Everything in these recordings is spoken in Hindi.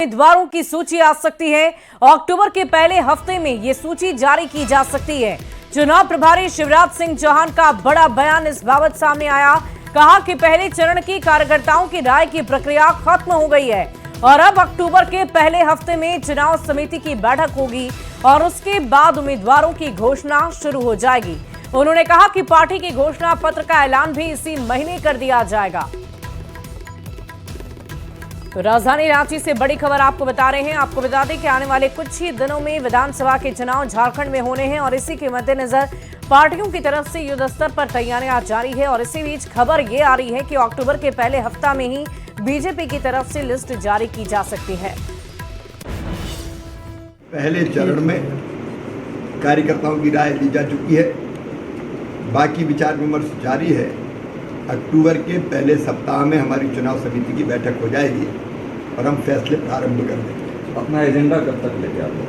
उम्मीदवारों की सूची आ सकती है। अक्टूबर के पहले हफ्ते में यह सूची जारी की जा सकती है। चुनाव प्रभारी शिवराज सिंह चौहान का बड़ा बयान इस बाबत सामने आया। कहा कि पहले चरण की कार्यकर्ताओं की राय की प्रक्रिया खत्म हो गई है और अब अक्टूबर के पहले हफ्ते में चुनाव समिति की बैठक होगी और उसके बाद उम्मीदवारों की घोषणा शुरू हो जाएगी। उन्होंने कहा कि पार्टी के घोषणा पत्र का ऐलान भी इसी महीने कर दिया जाएगा। तो राजधानी रांची से बड़ी खबर आपको बता रहे हैं। आपको बता दें कि आने वाले कुछ ही दिनों में विधानसभा के चुनाव झारखंड में होने हैं और इसी के मद्देनजर पार्टियों की तरफ से युद्ध स्तर पर तैयारियां जारी है और इसी बीच खबर ये आ रही है कि अक्टूबर के पहले हफ्ता में ही बीजेपी की तरफ से लिस्ट जारी की जा सकती है। पहले चरण में कार्यकर्ताओं की राय ली जा चुकी है, बाकी विचार विमर्श जारी है। अक्टूबर के पहले सप्ताह में हमारी चुनाव समिति की बैठक हो जाएगी और हम फैसले प्रारंभ कर देंगे। अपना एजेंडा कब तक लेके आप लोग?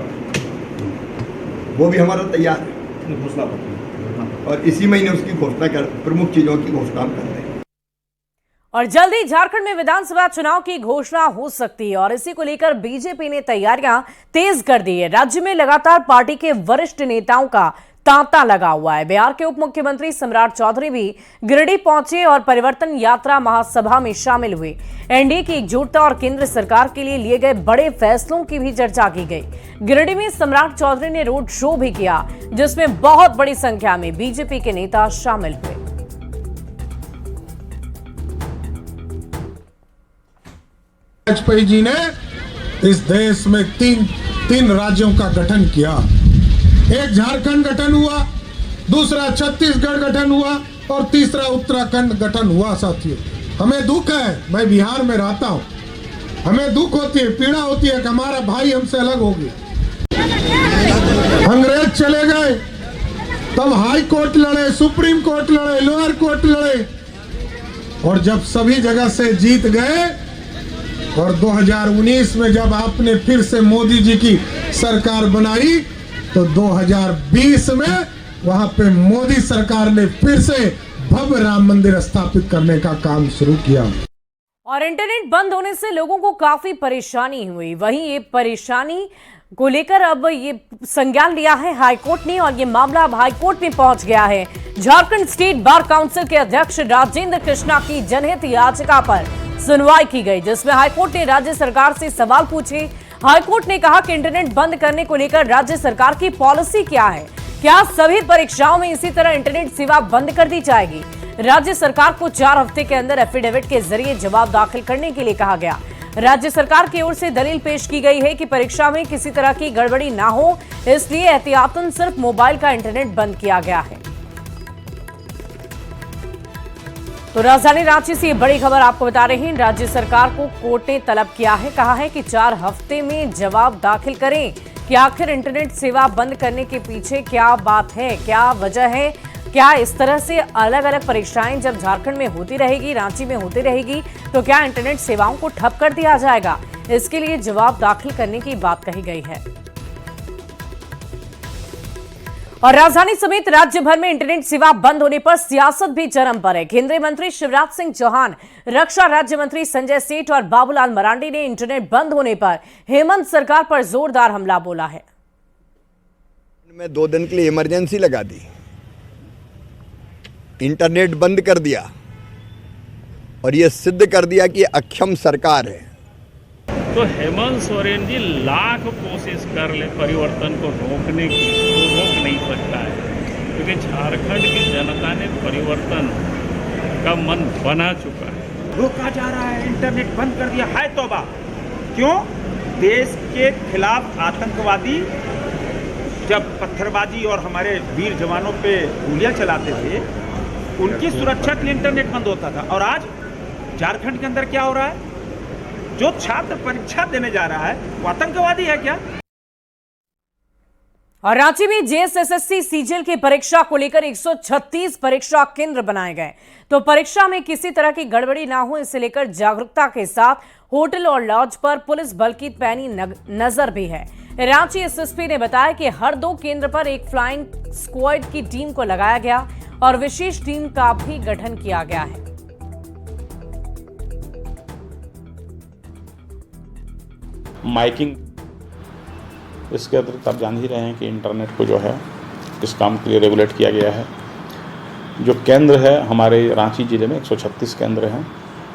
वो भी हमारा तैयार है घोषणा पत्र और इसी महीने उसकी घोषणा कर, प्रमुख चीजों की घोषणा हम कर देंगे। और जल्दी झारखंड में विधानसभा चुनाव की घोषणा हो सकती है और इसी को लेकर बीजेपी ने तैयारियां तेज कर दी है। राज्य में लगातार पार्टी के वरिष्ठ नेताओं का तांता लगा हुआ है। बिहार के उप मुख्यमंत्री सम्राट चौधरी भी गिरिडीह पहुंचे और परिवर्तन यात्रा महासभा में शामिल हुए। एनडीए की एकजुटता और केंद्र सरकार के लिए गए बड़े फैसलों की भी चर्चा की गई। गिरिडीह में सम्राट चौधरी ने रोड शो भी किया जिसमें बहुत बड़ी संख्या में बीजेपी के नेता शामिल हुए। वाजपेयी जी ने इस देश में तीन राज्यों का गठन किया। एक झारखंड गठन हुआ, दूसरा छत्तीसगढ़ गठन हुआ और तीसरा उत्तराखंड गठन हुआ। साथियों, हमें दुख है, मैं बिहार में रहता हूं, हमें दुख होती है, पीड़ा होती है कि हमारा भाई हमसे अलग हो गया। अंग्रेज चले गए, तब हाई कोर्ट लड़े, सुप्रीम कोर्ट लड़े, लोअर कोर्ट लड़े और जब सभी जगह से जीत गए और 2019 में जब आपने फिर से मोदी जी की सरकार बनाई तो 2020 में वहां पे मोदी सरकार ने फिर से भव्य राम मंदिर स्थापित करने का काम शुरू किया। और इंटरनेट बंद होने से लोगों को काफी परेशानी हुई। वहीं ये परेशानी को लेकर अब ये संज्ञान लिया है हाईकोर्ट ने और ये मामला अब हाईकोर्ट में पहुंच गया है। झारखंड स्टेट बार काउंसिल के अध्यक्ष राजेंद्र कृष्णा की जनहित याचिका पर सुनवाई की गई जिसमें हाईकोर्ट ने राज्य सरकार से सवाल पूछे। हाईकोर्ट ने कहा कि इंटरनेट बंद करने को लेकर राज्य सरकार की पॉलिसी क्या है, क्या सभी परीक्षाओं में इसी तरह इंटरनेट सेवा बंद कर दी जाएगी। राज्य सरकार को 4 हफ्ते के अंदर एफिडेविट के जरिए जवाब दाखिल करने के लिए कहा गया। राज्य सरकार की ओर से दलील पेश की गई है कि परीक्षा में किसी तरह की गड़बड़ी ना हो, इसलिए एहतियातन सिर्फ मोबाइल का इंटरनेट बंद किया गया है। तो राजधानी रांची से बड़ी खबर आपको बता रहे हैं। राज्य सरकार को कोर्ट ने तलब किया है, कहा है कि 4 हफ्ते में जवाब दाखिल करें कि आखिर इंटरनेट सेवा बंद करने के पीछे क्या बात है, क्या वजह है, क्या इस तरह से अलग अलग परीक्षाएं जब झारखंड में होती रहेगी, रांची में होती रहेगी तो क्या इंटरनेट सेवाओं को ठप कर दिया जाएगा। इसके लिए जवाब दाखिल करने की बात कही गई है। और राजधानी समेत राज्य भर में इंटरनेट सेवा बंद होने पर सियासत भी चरम पर है। केंद्रीय मंत्री शिवराज सिंह चौहान, रक्षा राज्य मंत्री संजय सेठ और बाबूलाल मरांडी ने इंटरनेट बंद होने पर हेमंत सरकार पर जोरदार हमला बोला है। मैं 2 दिन के लिए इमरजेंसी लगा दी, इंटरनेट बंद कर दिया और यह सिद्ध कर दिया कि अक्षम सरकार है। तो हेमंत सोरेन जी लाख कोशिश कर ले परिवर्तन को रोकने की, तो रोक नहीं सकता है क्योंकि झारखंड की जनता ने परिवर्तन का मन बना चुका है। रोका जा रहा है, इंटरनेट बंद कर दिया है। तौबा, क्यों? देश के खिलाफ आतंकवादी जब पत्थरबाजी और हमारे वीर जवानों पे गोलियां चलाते थे, उनकी सुरक्षा के लिए इंटरनेट बंद होता था। और आज झारखंड के अंदर क्या हो रहा है? जो छात्र परीक्षा देने जा रहा है वो आतंकवादी है क्या? और रांची में जेएसएसएससी सीजीएल की परीक्षा को लेकर 136 परीक्षा केंद्र बनाए गए। तो परीक्षा में किसी तरह की गड़बड़ी ना हो, इसे लेकर जागरूकता के साथ होटल और लॉज पर पुलिस बल की पैनी नजर भी है। रांची एसएसपी ने बताया कि हर 2 केंद्र पर एक फ्लाइंग स्क्वाड की टीम को लगाया गया और विशेष टीम का भी गठन किया गया है। माइकिंग। इसके अतिरिक्त आप जान ही रहे हैं कि इंटरनेट को जो है इस काम के लिए रेगुलेट किया गया है। जो केंद्र है हमारे रांची ज़िले में 136 केंद्र हैं।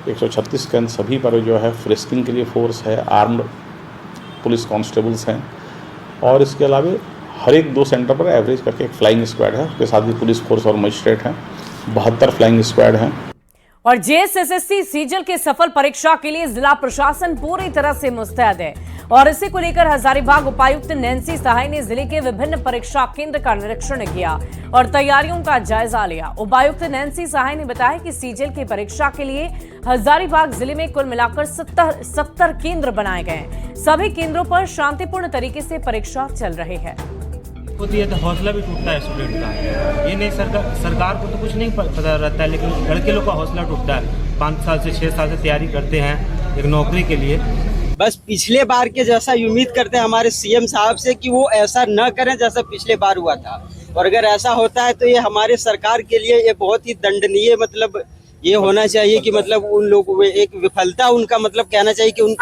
136 केंद्र सभी पर जो है फ्रिस्किंग के लिए फोर्स है, आर्म्ड पुलिस कांस्टेबल्स हैं और इसके अलावा हर एक 2 सेंटर पर एवरेज करके एक फ्लाइंग स्क्वाड है। उसके साथ भी पुलिस फोर्स और मजिस्ट्रेट हैं। 72 फ्लाइंग स्क्वाड हैं। और जेएसएसएससी सीजल के सफल परीक्षा के लिए जिला प्रशासन पूरी तरह से मुस्तैद है और इसी को लेकर हजारीबाग उपायुक्त नैन्सी सहाय ने जिले के विभिन्न परीक्षा केंद्र का निरीक्षण किया और तैयारियों का जायजा लिया। उपायुक्त नैन्सी सहाय ने बताया कि सीजल की परीक्षा के लिए हजारीबाग जिले में कुल मिलाकर 70 केंद्र बनाए गए हैं। सभी केंद्रों पर शांतिपूर्ण तरीके से परीक्षा चल रही है। होती है तो हौसला भी टूटता है स्टूडेंट का। ये नहीं सरकार को तो कुछ नहीं पता रहता है, लेकिन लड़के लोग का हौसला टूटता है। 5 साल से 6 साल से तैयारी करते हैं एक नौकरी के लिए। बस पिछले बार के जैसा उम्मीद करते हैं हमारे सीएम साहब से कि वो ऐसा न करें जैसा पिछले बार हुआ था, और अगर ऐसा होता है तो ये हमारे सरकार के लिए ये बहुत ही दंडनीय मतलब ये होना चाहिए कि मतलब उन लोग एक विफलता उनका मतलब कहना चाहिए कि उन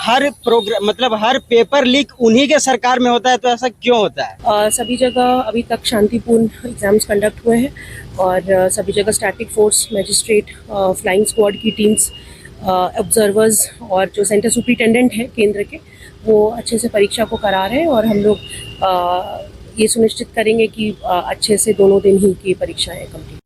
हर प्रोग्राम मतलब हर पेपर लीक उन्हीं के सरकार में होता है, तो ऐसा क्यों होता है? सभी जगह अभी तक शांतिपूर्ण एग्जाम्स कंडक्ट हुए हैं और सभी जगह static force, magistrate, flying squad की टीम्स, ऑब्जर्वर्स और जो सेंटर सुपरिटेंडेंट है केंद्र के वो अच्छे से परीक्षा को करा रहे हैं और हम लोग ये सुनिश्चित करेंगे कि अच्छे से दोनों दिन ही की परीक्षा है कंप्लीट।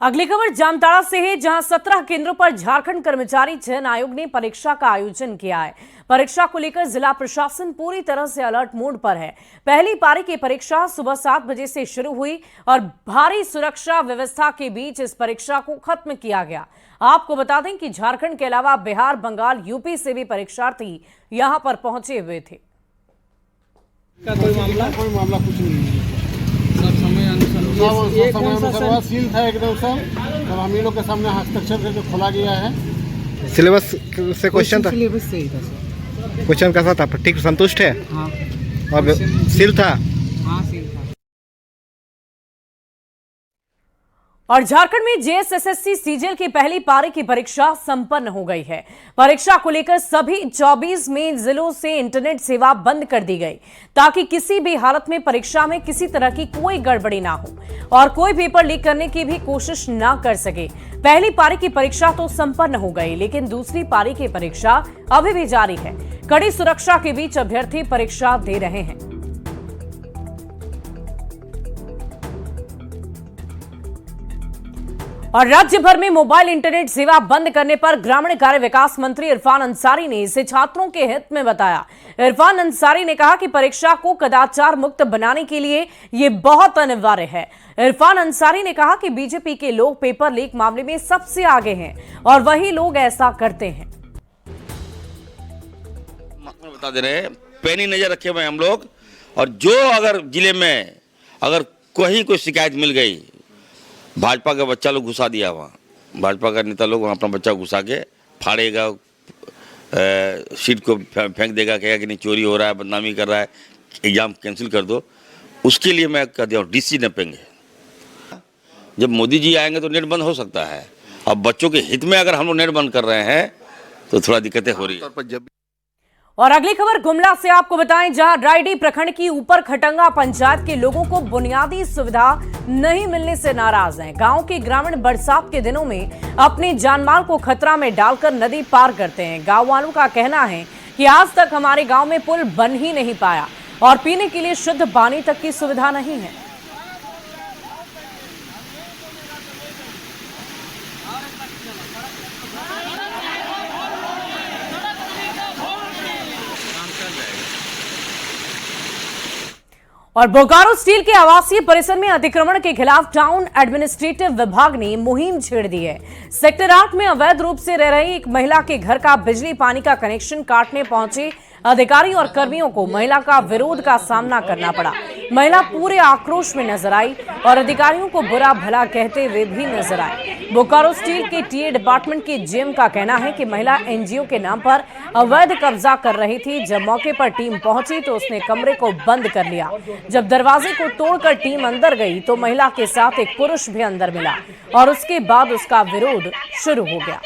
अगली खबर जामताड़ा से है, जहां 17 केंद्रों पर झारखंड कर्मचारी चयन आयोग ने परीक्षा का आयोजन किया है। परीक्षा को लेकर जिला प्रशासन पूरी तरह से अलर्ट मोड पर है। पहली पारी की परीक्षा सुबह 7 बजे से शुरू हुई और भारी सुरक्षा व्यवस्था के बीच इस परीक्षा को खत्म किया गया। आपको बता दें कि झारखंड के अलावा बिहार, बंगाल, यूपी से भी परीक्षार्थी यहां पर पहुंचे हुए थे। कोई मामला कुछ नहीं है। समय सील था एकदम सब, और हम लोग के सामने हस्ताक्षर करके खोला गया है। सिलेबस से क्वेश्चन था, सिलेबस से ही था सर। क्वेश्चन कैसा था? ठीक संतुष्ट है? हाँ। और सील था? हाँ सील था। और झारखंड में जेएसएसएससी सीजल की पहली पारी की परीक्षा संपन्न हो गई है। परीक्षा को लेकर सभी 24 में जिलों से इंटरनेट सेवा बंद कर दी गई ताकि किसी भी हालत में परीक्षा में किसी तरह की कोई गड़बड़ी ना हो और कोई पेपर लीक करने की भी कोशिश ना कर सके। पहली पारी की परीक्षा तो संपन्न हो गई, लेकिन दूसरी पारी की परीक्षा अभी भी जारी है। कड़ी सुरक्षा के बीच अभ्यर्थी परीक्षा दे रहे हैं। और राज्य भर में मोबाइल इंटरनेट सेवा बंद करने पर ग्रामीण कार्य विकास मंत्री इरफान अंसारी ने इसे छात्रों के हित में बताया। इरफान अंसारी ने कहा कि परीक्षा को कदाचार मुक्त बनाने के लिए ये बहुत अनिवार्य है। इरफान अंसारी ने कहा कि बीजेपी के लोग पेपर लीक मामले में सबसे आगे हैं और वही लोग ऐसा करते हैं। बता दे रहे, पैनी नजर रखे हुए हम लोग, और जो अगर जिले में अगर कहीं कोई शिकायत मिल गई, भाजपा का बच्चा लोग घुसा दिया, वहाँ भाजपा का नेता लोग वहाँ अपना बच्चा घुसा के फाड़ेगा, सीट को फेंक देगा, कहेगा कि नहीं चोरी हो रहा है, बदनामी कर रहा है, एग्जाम कैंसिल कर दो। उसके लिए मैं कह दिया डीसी नपेंगे। जब मोदी जी आएंगे तो नेट बंद हो सकता है। अब बच्चों के हित में अगर हम लोग नेट बंद कर रहे हैं तो थोड़ा दिक्कतें हो रही है। और अगली खबर गुमला से आपको बताएं, जहां रायडी प्रखंड की ऊपर खटंगा पंचायत के लोगों को बुनियादी सुविधा नहीं मिलने से नाराज हैं। गांव के ग्रामीण बरसात के दिनों में अपने जानमाल को खतरा में डालकर नदी पार करते हैं। गांव वालों का कहना है कि आज तक हमारे गांव में पुल बन ही नहीं पाया और पीने के लिए शुद्ध पानी तक की सुविधा नहीं है। और बोकारो स्टील के आवासीय परिसर में अतिक्रमण के खिलाफ टाउन एडमिनिस्ट्रेटिव विभाग ने मुहिम छेड़ दी है। सेक्टर 8 में अवैध रूप से रह रही एक महिला के घर का बिजली पानी का कनेक्शन काटने पहुंचे अधिकारी और कर्मियों को महिला का विरोध का सामना करना पड़ा। महिला पूरे आक्रोश में नजर आई और अधिकारियों को बुरा भला कहते हुए भी नजर आए। बोकारो स्टील के टीए डिपार्टमेंट के जीएम का कहना है कि महिला एनजीओ के नाम पर अवैध कब्जा कर रही थी। जब मौके पर टीम पहुंची तो उसने कमरे को बंद कर लिया। जब दरवाजे को तोड़कर टीम अंदर गई तो महिला के साथ एक पुरुष भी अंदर मिला और उसके बाद उसका विरोध शुरू हो गया।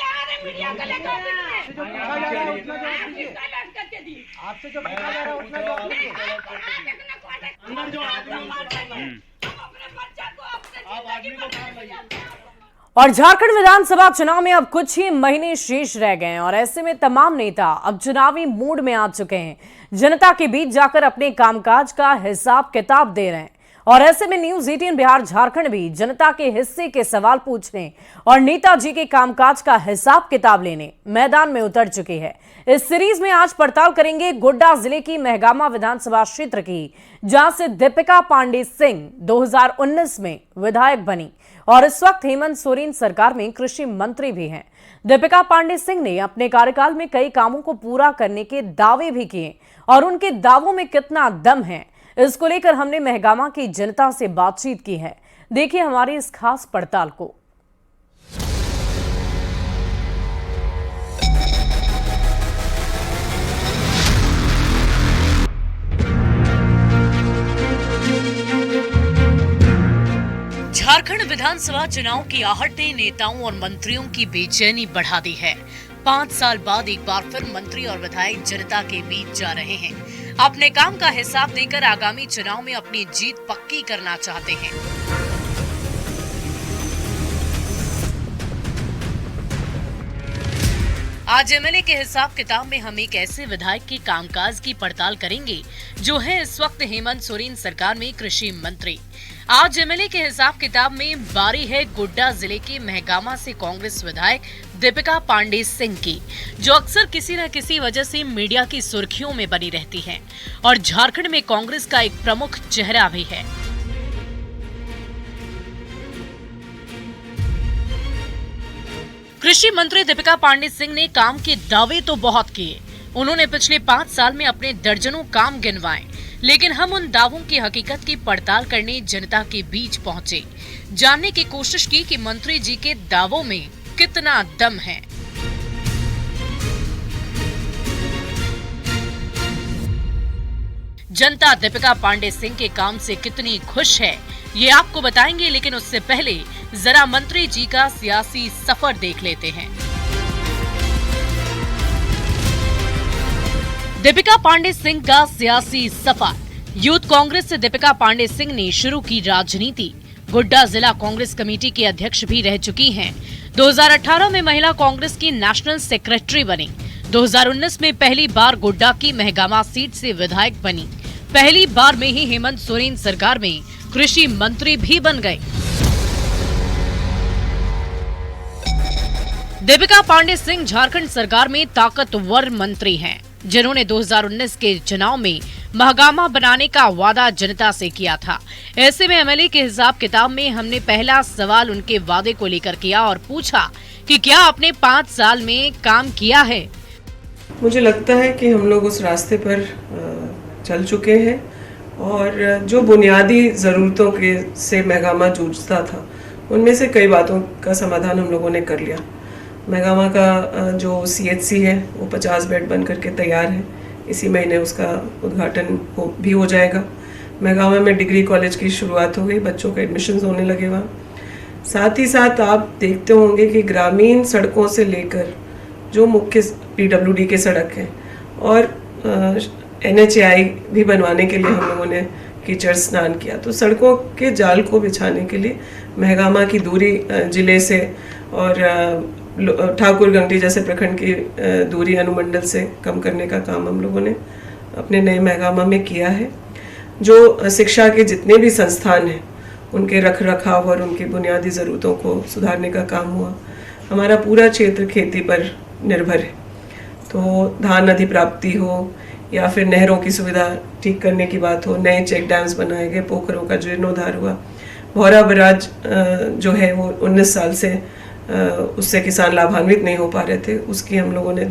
आपसे जो पूछा जा रहा है उतना जवाब दीजिए। अंदर जो आदमी आप आदमी को बाहर लाइए। और झारखंड विधानसभा चुनाव में अब कुछ ही महीने शेष रह गए हैं और ऐसे में तमाम नेता अब चुनावी मूड में आ चुके हैं। जनता के बीच जाकर अपने कामकाज का हिसाब किताब दे रहे हैं और ऐसे में न्यूज 18 बिहार झारखंड भी जनता के हिस्से के सवाल पूछने और नेताजी के कामकाज का हिसाब किताब लेने मैदान में उतर चुकी है। इस सीरीज में आज पड़ताल करेंगे गोड्डा जिले की महगामा विधानसभा क्षेत्र की, जहां से दीपिका पांडे सिंह 2019 में विधायक बनी और इस वक्त हेमंत सोरेन सरकार में कृषि मंत्री भी हैं। दीपिका पांडे सिंह ने अपने कार्यकाल में कई कामों को पूरा करने के दावे भी किए और उनके दावों में कितना दम है, इसको लेकर हमने महगामा की जनता से बातचीत की है। देखिए हमारी इस खास पड़ताल को। झारखंड विधानसभा चुनाव की आहट ने नेताओं और मंत्रियों की बेचैनी बढ़ा दी है। 5 साल बाद एक बार फिर मंत्री और विधायक जनता के बीच जा रहे हैं। अपने काम का हिसाब देकर आगामी चुनाव में अपनी जीत पक्की करना चाहते हैं। आज एमएलए के हिसाब किताब में हम एक ऐसे विधायक के कामकाज की पड़ताल करेंगे जो है इस वक्त हेमंत सोरेन सरकार में कृषि मंत्री। आज एमएलए के हिसाब किताब में बारी है गोड्डा जिले के महगामा से कांग्रेस विधायक दीपिका पांडे सिंह की, जो अक्सर किसी न किसी वजह से मीडिया की सुर्खियों में बनी रहती हैं और झारखंड में कांग्रेस का एक प्रमुख चेहरा भी है। कृषि मंत्री दीपिका पांडे सिंह ने काम के दावे तो बहुत किए। उन्होंने पिछले 5 साल में अपने दर्जनों काम गिनवाए, लेकिन हम उन दावों की हकीकत की पड़ताल करने जनता के बीच पहुंचे, जानने की कोशिश की कि मंत्री जी के दावों में कितना दम है। जनता दीपिका पांडे सिंह के काम से कितनी खुश है, ये आपको बताएंगे, लेकिन उससे पहले जरा मंत्री जी का सियासी सफर देख लेते हैं। दीपिका पांडे सिंह का सियासी सफर। यूथ कांग्रेस से दीपिका पांडे सिंह ने शुरू की राजनीति। गोड्डा जिला कांग्रेस कमेटी के अध्यक्ष भी रह चुकी हैं। 2018 में महिला कांग्रेस की नेशनल सेक्रेटरी बनी। 2019 में पहली बार गोड्डा की महगामा सीट से विधायक बनी। पहली बार में ही हेमंत सोरेन सरकार में कृषि मंत्री भी बन गए। दीपिका पांडे सिंह झारखंड सरकार में ताकतवर मंत्री हैं, जिन्होंने 2019 के चुनाव में महगामा बनाने का वादा जनता से किया था। ऐसे में एमएलए के हिसाब किताब में हमने पहला सवाल उनके वादे को लेकर किया और पूछा कि क्या आपने 5 साल में काम किया है। मुझे लगता है कि हम लोग उस रास्ते पर चल चुके हैं और जो बुनियादी ज़रूरतों के से महगामा जूझता था, उनमें से कई बातों का समाधान हम लोगों ने कर लिया। महगामा का जो सीएचसी है वो 50 बेड बन करके तैयार है। इसी महीने उसका उद्घाटन भी हो जाएगा। महगामा में डिग्री कॉलेज की शुरुआत हो गई, बच्चों के एडमिशन्स होने लगे वहाँ। साथ ही साथ आप देखते होंगे कि ग्रामीण सड़कों से लेकर जो मुख्य पीडब्ल्यूडी के सड़क है और एनएचएआई भी बनवाने के लिए हम लोगों ने कीचड़ स्नान किया। तो सड़कों के जाल को बिछाने के लिए महगामा की दूरी जिले से और ठाकुरगंगटी जैसे प्रखंड की दूरी अनुमंडल से कम करने का काम हम लोगों ने अपने नए महगामा में किया है। जो शिक्षा के जितने भी संस्थान हैं उनके रख रखाव और उनकी बुनियादी ज़रूरतों को सुधारने का काम हुआ। हमारा पूरा क्षेत्र खेती पर निर्भर है, तो धान अधिप्राप्ति हो या फिर नहरों की सुविधा ठीक करने की बात हो, नए चेक डैम्स बनाए गए, पोखरों का जीर्णोद्धार हुआ। भौरा बराज जो है वो 19 साल से उससे किसान लाभान्वित नहीं हो पा रहे थे, उसकी हम लोगों ने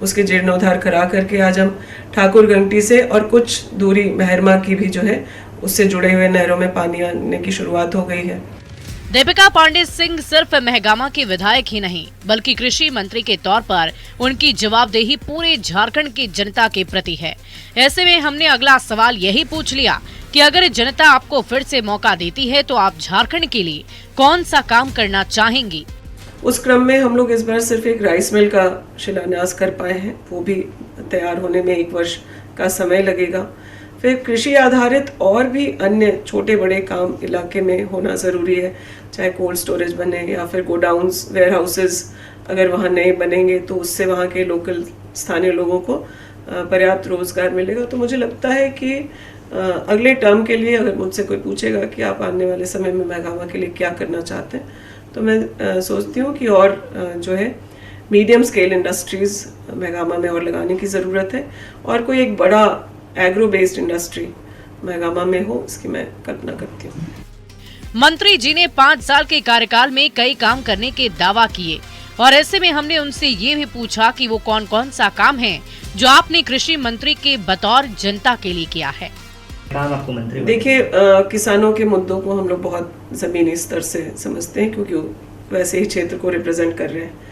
उसके जीर्णोद्धार करा करके आज हम ठाकुरगंगटी से और कुछ दूरी मेहरमा की भी जो है उससे जुड़े हुए नहरों में पानी आने की शुरुआत हो गई है। दीपिका पांडे सिंह सिर्फ महगामा के विधायक ही नहीं, बल्कि कृषि मंत्री के तौर पर उनकी जवाबदेही पूरे झारखंड की जनता के प्रति है। ऐसे में हमने अगला सवाल यही पूछ लिया कि अगर जनता आपको फिर से मौका देती है तो आप झारखंड के लिए कौन सा काम करना चाहेंगी। उस क्रम में हम लोग इस बार सिर्फ एक राइस मिल का शिलान्यास कर पाए हैं, वो भी तैयार होने में 1 वर्ष का समय लगेगा। फिर कृषि आधारित और भी अन्य छोटे बड़े काम इलाके में होना ज़रूरी है, चाहे कोल्ड स्टोरेज बने या फिर गोडाउन्स, वेयर हाउसेज अगर वहाँ नए बनेंगे तो उससे वहाँ के लोकल स्थानीय लोगों को पर्याप्त रोजगार मिलेगा। तो मुझे लगता है कि अगले टर्म के लिए अगर मुझसे कोई पूछेगा कि आप आने वाले समय में मेहगामा के लिए क्या करना चाहते हैं, तो मैं सोचती हूँ कि और जो है मीडियम स्केल इंडस्ट्रीज़ मेहगामा में और लगाने की ज़रूरत है और कोई एक बड़ा एग्रो बेस्ड इंडस्ट्री मेहगामा में हो, इसकी मैं कल्पना करती हूँ। मंत्री जी ने 5 साल के कार्यकाल में कई काम करने के दावा किए और ऐसे में हमने उनसे ये भी पूछा कि वो कौन कौन सा काम है जो आपने कृषि मंत्री के बतौर जनता के लिए किया है। काम आपको मंत्री देखिए, किसानों के मुद्दों को हम लोग बहुत जमीनी स्तर से समझते हैं क्योंकि वैसे ही क्षेत्र को रिप्रेजेंट कर रहे हैं।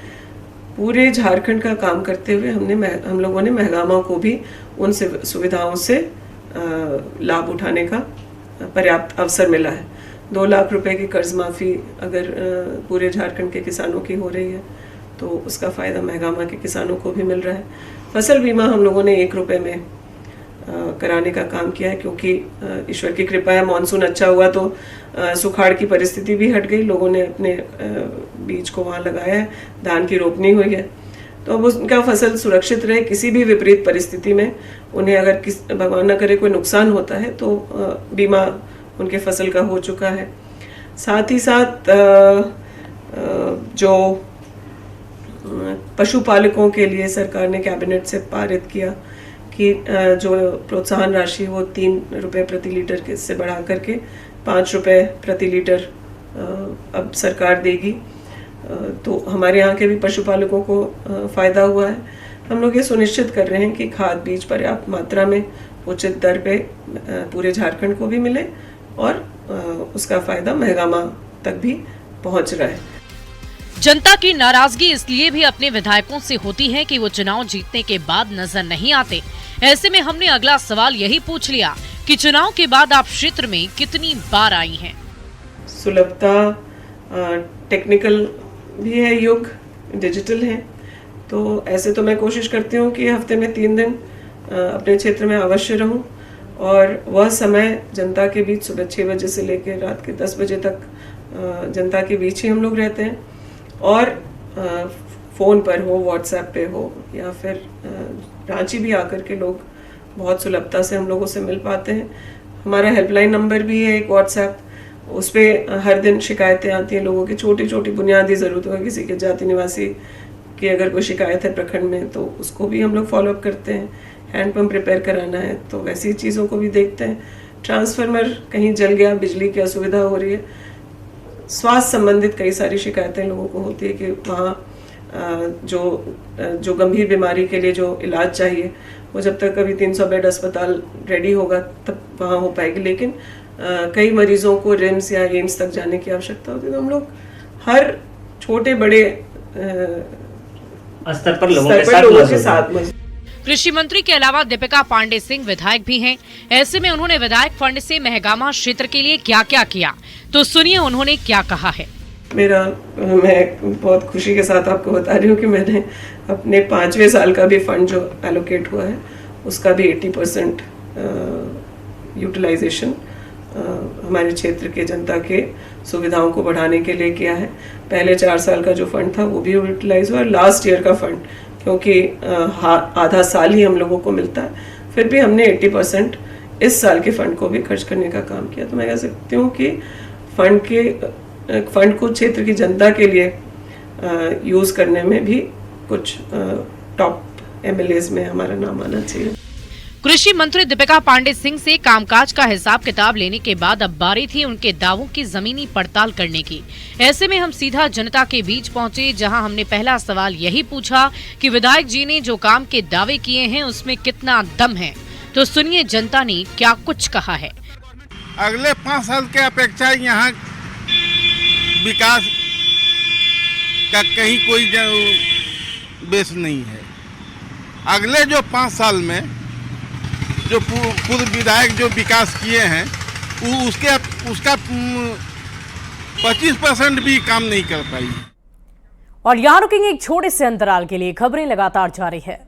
पूरे झारखंड का काम करते हुए हम लोगों ने मेहगामा को भी उन सुविधाओं से लाभ उठाने का पर्याप्त अवसर मिला है। 2 लाख रुपए की कर्ज माफ़ी अगर पूरे झारखंड के किसानों की हो रही है तो उसका फ़ायदा मेहगामा के किसानों को भी मिल रहा है। फसल बीमा हम लोगों ने 1 रुपये में कराने का काम किया है क्योंकि ईश्वर की कृपा है, मानसून अच्छा हुआ तो सुखाड़ की परिस्थिति भी हट गई, लोगों ने अपने बीज को वहाँ लगाया है, धान की रोपनी हुई है, तो अब उनका फसल सुरक्षित रहे। किसी भी विपरीत परिस्थिति में उन्हें अगर भगवान न करे कोई नुकसान होता है तो बीमा उनके फसल का हो चुका है। साथ ही साथ जो पशुपालकों के लिए सरकार ने कैबिनेट से पारित किया कि जो प्रोत्साहन राशि वो 3 रुपये प्रति लीटर के से बढ़ा करके 5 रुपये प्रति लीटर अब सरकार देगी, तो हमारे यहाँ के भी पशुपालकों को फ़ायदा हुआ है। हम लोग ये सुनिश्चित कर रहे हैं कि खाद बीज पर्याप्त मात्रा में उचित दर पे पूरे झारखंड को भी मिले और उसका फ़ायदा मेहगामा तक भी पहुँच रहा है। जनता की नाराजगी इसलिए भी अपने विधायकों से होती है कि वो चुनाव जीतने के बाद नजर नहीं आते। ऐसे में हमने अगला सवाल यही पूछ लिया कि चुनाव के बाद आप क्षेत्र में कितनी बार आई हैं? सुलभता टेक्निकल भी है, युग डिजिटल है, तो ऐसे तो मैं कोशिश करती हूँ कि हफ्ते में 3 दिन अपने क्षेत्र में अवश्य रहूँ और वह समय जनता के बीच सुबह 6 बजे से लेकर रात के 10 बजे तक जनता के बीच ही हम लोग रहते हैं और फ़ोन पर हो, व्हाट्सएप पे हो या फिर रांची भी आकर के लोग बहुत सुलभता से हम लोगों से मिल पाते हैं। हमारा हेल्पलाइन नंबर भी है एक व्हाट्सएप, उस पर हर दिन शिकायतें आती हैं लोगों की, छोटी छोटी बुनियादी ज़रूरतों है, किसी के जाति निवासी की अगर कोई शिकायत है प्रखंड में तो उसको भी हम लोग फॉलोअप करते हैं। हैंडपम्प रिपेयर कराना है तो वैसी चीज़ों को भी देखते हैं। ट्रांसफार्मर कहीं जल गया, बिजली की असुविधा हो रही है, स्वास्थ्य संबंधित कई सारी शिकायतें लोगों को होती है कि वहाँ जो गंभीर बीमारी के लिए जो इलाज चाहिए वो जब तक कभी 300 बेड अस्पताल रेडी होगा तब वहाँ हो पाएगी, लेकिन कई मरीजों को रिम्स या एम्स तक जाने की आवश्यकता होती है। तो हम लोग हर छोटे बड़े स्तर पर लोगों के साथ कृषि मंत्री के अलावा दीपिका पांडे सिंह विधायक भी हैं। ऐसे में उन्होंने विधायक फंड से मेहगामा क्षेत्र के लिए क्या क्या किया, तो सुनिए उन्होंने क्या कहा है। मैं बहुत खुशी के साथ आपको बता रही हूँ कि मैंने अपने 5वें साल का भी फंड जो एलोकेट हुआ है उसका भी 80% यूटिलाइजेशन हमारे क्षेत्र के जनता के सुविधाओं को बढ़ाने के लिए किया है। पहले 4 साल का जो फंड था वो भी यूटिलाइज हुआ, लास्ट ईयर का फंड क्योंकि आधा साल ही हम लोगों को मिलता है, फिर भी हमने 80% इस साल के फंड को भी खर्च करने का काम किया। तो मैं कह सकती हूँ कि फंड को क्षेत्र की जनता के लिए यूज़ करने में भी कुछ टॉप MLAs में हमारा नाम आना चाहिए। कृषि मंत्री दीपिका पांडे सिंह से कामकाज का हिसाब किताब लेने के बाद अब बारी थी उनके दावों की जमीनी पड़ताल करने की। ऐसे में हम सीधा जनता के बीच पहुंचे, जहां हमने पहला सवाल यही पूछा कि विधायक जी ने जो काम के दावे किए हैं उसमें कितना दम है, तो सुनिए जनता ने क्या कुछ कहा है। अगले 5 साल के अपेक्षा यहाँ विकास का कहीं कोई बेस नहीं है। अगले जो 5 साल में जो पूर्व विधायक जो विकास किए हैं उसका 25% भी काम नहीं कर पाई। और यहाँ रुकेंगे एक छोटे से अंतराल के लिए, खबरें लगातार जारी है।